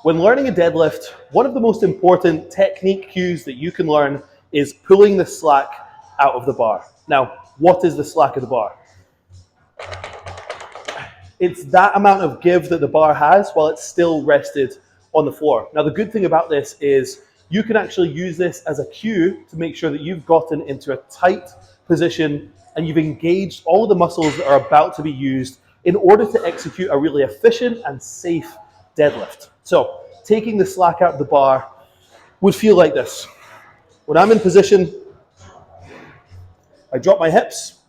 When learning a deadlift, one of the most important technique cues that you can learn is pulling the slack out of the bar. Now, what is the slack of the bar? It's that amount of give that the bar has while it's still rested on the floor. Now, the good thing about this is you can actually use this as a cue to make sure that you've gotten into a tight position and you've engaged all of the muscles that are about to be used in order to execute a really efficient and safe deadlift. So, taking the slack out of the bar would feel like this. When I'm in position, I drop my hips.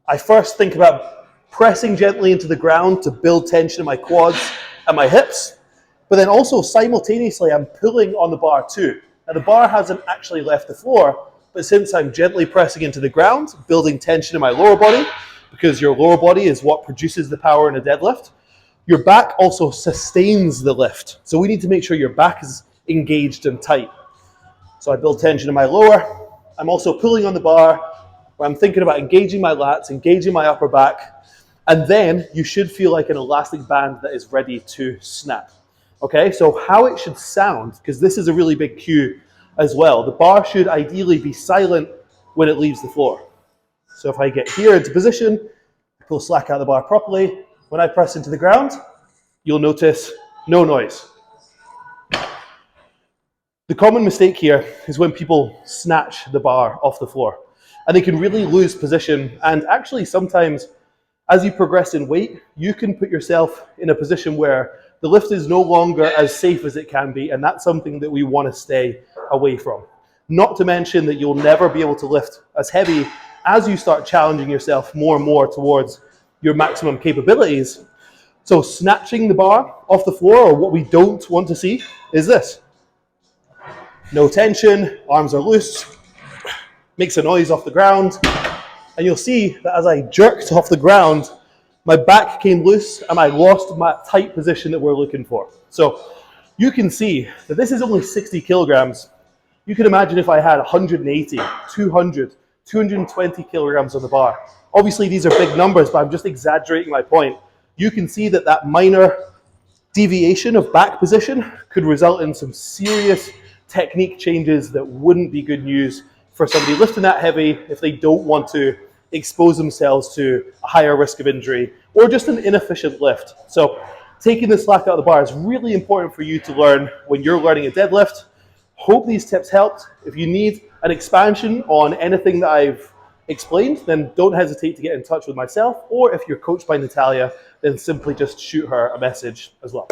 I first think about pressing gently into the ground to build tension in my quads and my hips, but then also simultaneously I'm pulling on the bar too. Now the bar hasn't actually left the floor, but since I'm gently pressing into the ground, building tension in my lower body, because your lower body is what produces the power in a deadlift, your back also sustains the lift. So we need to make sure your back is engaged and tight. So I build tension in my lower. I'm also pulling on the bar where I'm thinking about engaging my lats, engaging my upper back, and then you should feel like an elastic band that is ready to snap. Okay, so how it should sound, because this is a really big cue as well. The bar should ideally be silent when it leaves the floor. So if I get here into position, pull slack out of the bar properly. When I press into the ground, you'll notice no noise. The common mistake here is when people snatch the bar off the floor, and they can really lose position, and actually sometimes as you progress in weight, you can put yourself in a position where the lift is no longer as safe as it can be, and that's something that we want to stay away from. Not to mention that you'll never be able to lift as heavy as you start challenging yourself more and more towards your maximum capabilities. So snatching the bar off the floor, or what we don't want to see, is this. No tension, arms are loose, makes a noise off the ground, and you'll see that as I jerked off the ground, my back came loose and I lost my tight position that we're looking for. So you can see that this is only 60 kilograms. You can imagine if I had 180, 200, 220 kilograms on the bar. Obviously these are big numbers, but I'm just exaggerating my point. You can see that that minor deviation of back position could result in some serious technique changes that wouldn't be good news for somebody lifting that heavy if they don't want to expose themselves to a higher risk of injury or just an inefficient lift. So taking the slack out of the bar is really important for you to learn when you're learning a deadlift. Hope these tips helped. If you need an expansion on anything that I've explained, then don't hesitate to get in touch with myself, or if you're coached by Natalia, then simply just shoot her a message as well.